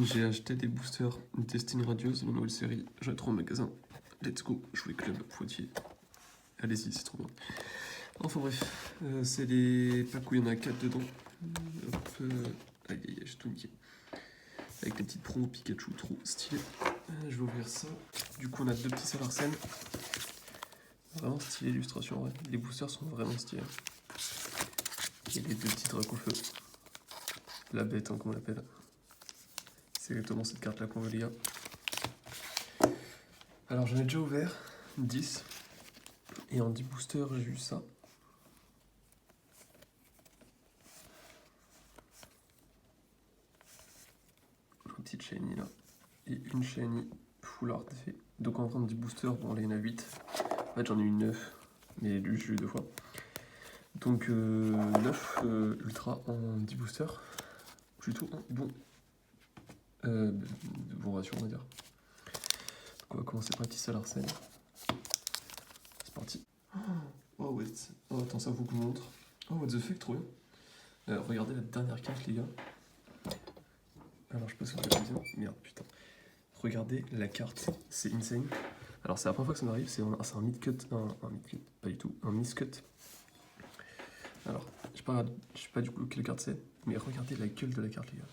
J'ai acheté des boosters Destiny Radios de la nouvelle série. J'ai trop au magasin. Let's go, jouer club Poitiers. Allez-y, c'est trop bien. Enfin bref, c'est les packs où il y en a 4 dedans. Hop, aïe aïe aïe, j'ai tout niqué. Avec les petites promos Pikachu, trop stylé. Je vais ouvrir ça. Du coup, on a 2 petits Salarsen. Vraiment stylé l'illustration, ouais. Les boosters sont vraiment stylés. Et les 2 petits Dracofeu. La bête, hein, comme on l'appelle. C'est exactement cette carte-là qu'on veut, les gars. Alors, j'en ai déjà ouvert 10. Et en 10 boosters, j'ai eu ça. Une petite shiny là. Et une shiny full art fait. Donc en train de 10 boosters, bon là il y en a 8. En fait j'en ai eu 9. Mais lui j'ai eu 2 fois. Donc 9 ultra en 10 boosters. Plutôt un bon ratio on va dire. Donc on va commencer par un petit Salarsen. C'est parti. Oh ouais. Oh attends, ça faut que je vous montre. Oh what the fuck, trop bien. Regardez la dernière carte les gars. Alors je sais pas si vous avez bien. Merde putain. Regardez la carte, c'est insane. Alors c'est la première fois que ça m'arrive, c'est un mid-cut, un mid-cut, pas du tout, un miss-cut. Alors, je sais pas du coup quelle carte c'est, mais regardez la gueule de la carte les gars.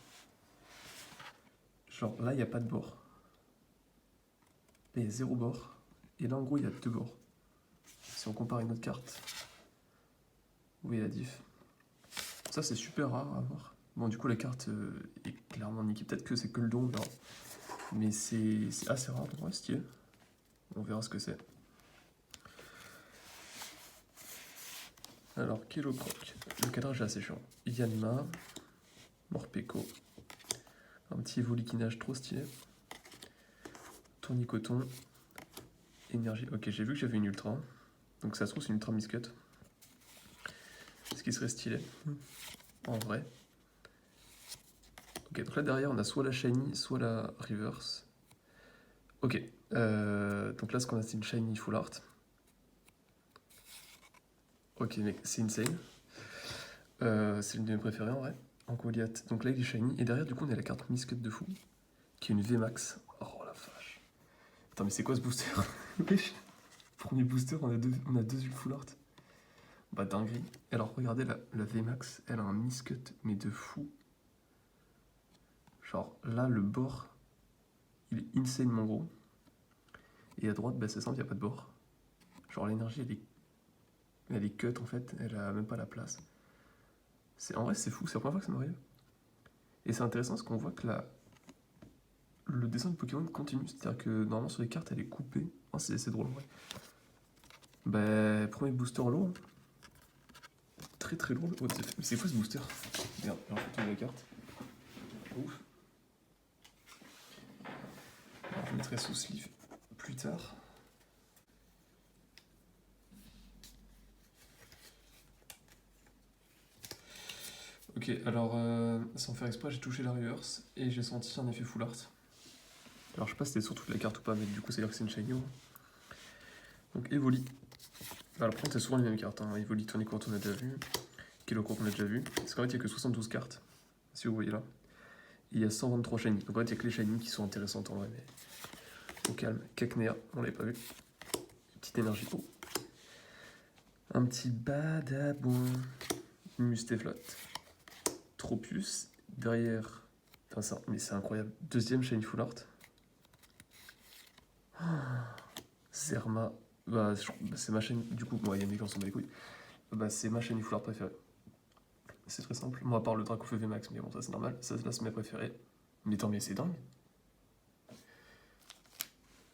Genre là il n'y a pas de bord. Là il y a 0 bord. Et là en gros il y a 2 bords. Si on compare une autre carte, vous voyez la diff. Ça c'est super rare à avoir. Bon du coup la carte est clairement niquée, peut-être que c'est que le don, on verra. Mais c'est assez rare, donc ouais, stylé. On verra ce que c'est. Alors, Kilo Croc, le cadrage est assez chiant. Yanma, Morpeko, un petit Evoli qui nage trop stylé. Tournicoton, Énergie. Ok, j'ai vu que j'avais une ultra. Donc ça se trouve, c'est une ultra miscut. Ce qui serait stylé, en vrai. Ok, donc là derrière, on a soit la Shiny, soit la Reverse. Ok, donc là, ce qu'on a, c'est une Shiny Full Art. Ok, mec, c'est insane. C'est l'une de mes préférées en vrai. En Goliath. Donc là, il est Shiny. Et derrière, du coup, on a la carte miscut de fou, qui est une VMAX. Oh la vache. Attends, mais c'est quoi ce booster? Wesh. Premier booster, on a deux full art. Bah dinguerie. Alors regardez la VMAX, elle a un miscut, mais de fou. Genre là, le bord, il est insanement gros. Et à droite, bah c'est simple, il n'y a pas de bord. Genre l'énergie, elle est cut en fait, elle a même pas la place. En vrai, c'est fou, c'est la première fois que ça m'arrive. Et c'est intéressant parce qu'on voit que le dessin de Pokémon continue, c'est-à-dire que normalement sur les cartes, elle est coupée. Oh, c'est drôle en vrai. Bah, premier booster lourd. Très très lourd. Oh, mais c'est quoi ce booster? Merde, alors je vais tomber la carte. Ouf. Alors, je mettrai sous sleeve plus tard. Ok, alors sans faire exprès, j'ai touché la reverse et j'ai senti un effet full art. Alors je sais pas si c'était sur toute la carte ou pas, mais du coup c'est-à-dire que c'est une shiny. Donc Evoli. Alors par contre c'est souvent les mêmes cartes, hein. Evoli, Tourniquet, on a déjà vu. Kilocourt, on a déjà vu. Parce qu'en fait il n'y a que 72 cartes, si vous voyez là. Et il y a 123 shiny. Donc en fait il n'y a que les shiny qui sont intéressantes en vrai, mais au calme. Cacnea, on l'avait pas vu. Petite énergie. Oh. Un petit Badabouin. Mustéflotte. Tropius. Derrière. Enfin, ça, mais c'est incroyable. Deuxième shiny full art. Zerma. Bah, c'est ma chaîne. Du coup, il y a des gens qui s'en bat les couilles. Bah, c'est ma chaîne foulard préférée. C'est très simple. Moi, à part le Dracofeu VMAX, mais bon, ça c'est normal. Ça, là, c'est mes préférés. Mais tant mieux, c'est dingue.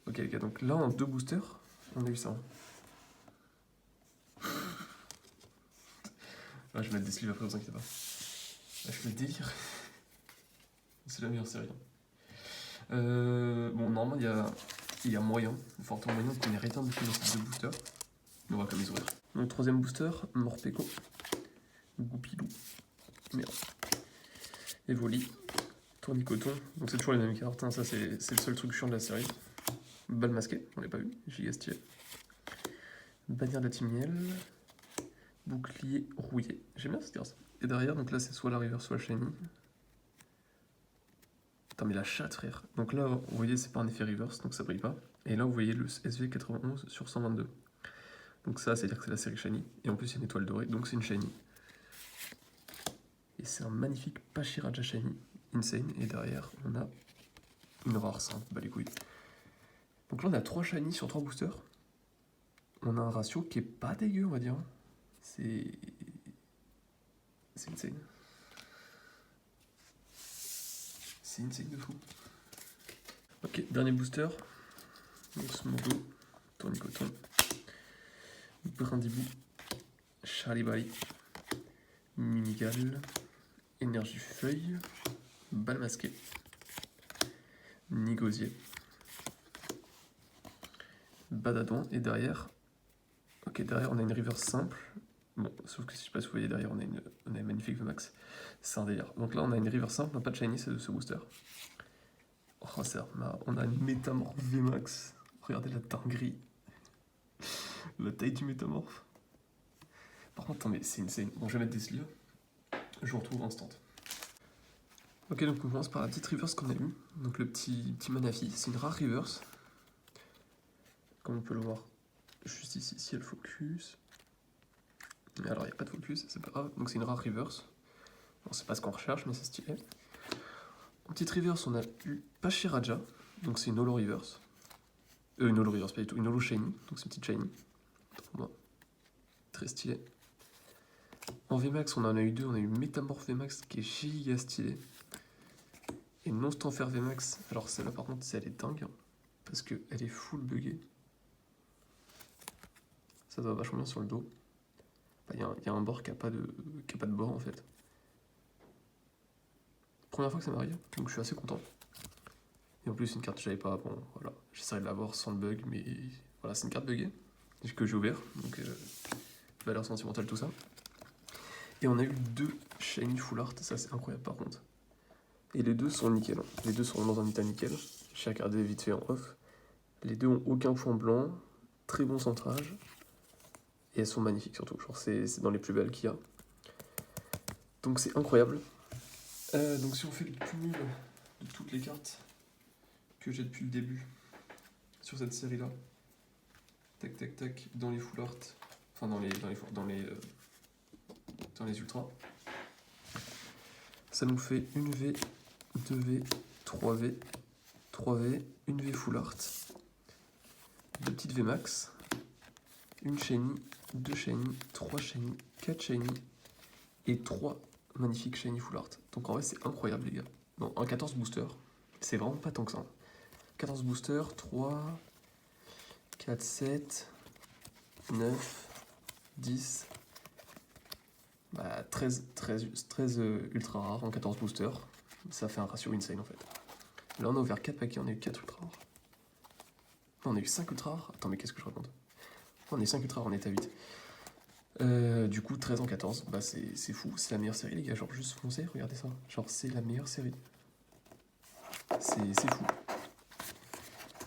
Ok, les gars, donc là, en 2 boosters, on a eu ça. Ah, je vais mettre des sleeves après, vous inquiétez pas. Ah, je me délire. C'est la meilleure série. Bon, normalement, il y a moyen, fortement moyen, qu'on ait rien de plus dans ces 2 boosters. Mais on va quand même les ouvrir. Donc, troisième booster, Morpeko. Goupilou. Merde. Evoli. Tournicoton. Donc, c'est toujours les mêmes cartes, hein. Ça, c'est le seul truc chiant de la série. Balle masquée, on l'a pas vu. Gigastier. Bannière de la Timiel. Bouclier rouillé. J'aime bien cette carte. Et derrière, donc là, c'est soit la river, soit la shiny. Attends, mais la chatte, frère. Donc là, vous voyez, c'est pas un effet reverse, donc ça brille pas. Et là, vous voyez le SV91 sur 122. Donc ça, c'est-à-dire que c'est la série shiny. Et en plus, il y a une étoile dorée, donc c'est une shiny. Et c'est un magnifique Pachiraja shiny, insane. Et derrière, on a une rare simple, bah les couilles. Donc là, on a 3 shiny sur 3 boosters. On a un ratio qui est pas dégueu, on va dire. C'est insane. C'est insane de fou. Ok, dernier booster. Osmodo, Tournicoton, Brindibou, Charlie Minigal, Énergie Feuille, Balle Masquée, Nigosier, Badadon, et derrière, ok, derrière on a une reverse simple. Bon, sauf que si je sais pas si vous voyez derrière, on a une magnifique VMAX. C'est un délire. Donc là, on a une reverse simple, on n'a pas de shiny, c'est de ce booster. Oh, c'est on a une métamorphe VMAX. Regardez la dinguerie. La taille du métamorphe. Par contre, attends, mais c'est insane. Bon, je vais mettre des sleeves. Je vous retrouve instant. Ok, donc on commence par la petite reverse qu'on a eue. Donc le petit Manafi, c'est une rare reverse. Comme on peut le voir juste ici, si elle focus. Alors il n'y a pas de focus, c'est pas grave. Donc c'est une rare reverse. Bon, c'est pas ce qu'on recherche, mais c'est stylé. En petite reverse, on a eu Pachiraja. Donc c'est une holo reverse. Une holo reverse, pas du tout. Une holo shiny. Donc c'est une petite shiny. Bon. Très stylé. En VMAX, on en a eu 2. On a eu Métamorphe VMAX qui est giga stylé. Et non Stanfer VMAX. Alors celle-là par contre, elle est dingue. Hein, parce qu'elle est full buggée. Ça va vachement bien sur le dos. Il y a un bord qui n'a pas de bord en fait. Première fois que ça m'arrive, donc je suis assez content. Et en plus, une carte que j'avais pas avant. Voilà, j'essaierai de l'avoir sans le bug, mais voilà, c'est une carte buggée que j'ai ouvert. Donc valeur sentimentale, tout ça. Et on a eu 2 shiny full art, ça c'est incroyable par contre. Et les deux sont nickel. Hein. Les deux sont dans un état nickel. J'ai regardé vite fait en off. Les deux ont aucun point blanc, très bon centrage. Et elles sont magnifiques surtout. Genre c'est dans les plus belles qu'il y a. Donc c'est incroyable. Donc si on fait le cumul de toutes les cartes que j'ai depuis le début sur cette série là, tac tac tac, dans les full art, enfin dans les ultras, ça nous fait une V, 2V, 3V, 3V, une V full art, 2 petites V max, une shiny, 2 shiny, 3 shiny, 4 shiny et 3 magnifiques shiny full art. Donc en vrai c'est incroyable les gars. Non, un 14 booster, c'est vraiment pas tant que ça. 14 booster, 3, 4, 7, 9, 10, 13 ultra rares en 14 boosters. Ça fait un ratio insane en fait. Là on a ouvert 4 paquets, on a eu 4 ultra rares. Non, on a eu 5 ultra rares. Attends, mais qu'est-ce que je raconte? On a eu 5 ultra rares en état 8. Du coup, 13 en 14, bah c'est fou, c'est la meilleure série les gars, genre juste foncez, regardez ça. Genre c'est la meilleure série. C'est fou.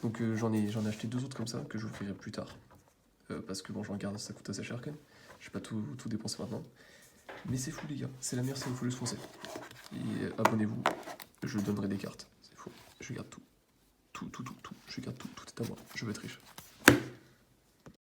Donc j'en ai acheté 2 autres comme ça, que je vous ferai plus tard. Parce que bon, je regarde, ça coûte assez cher quand même. Je vais pas tout dépenser maintenant. Mais c'est fou les gars, c'est la meilleure série, il faut juste foncer. Et abonnez-vous, je donnerai des cartes. C'est fou, je garde tout. Tout. Je garde tout est à moi, je veux être riche.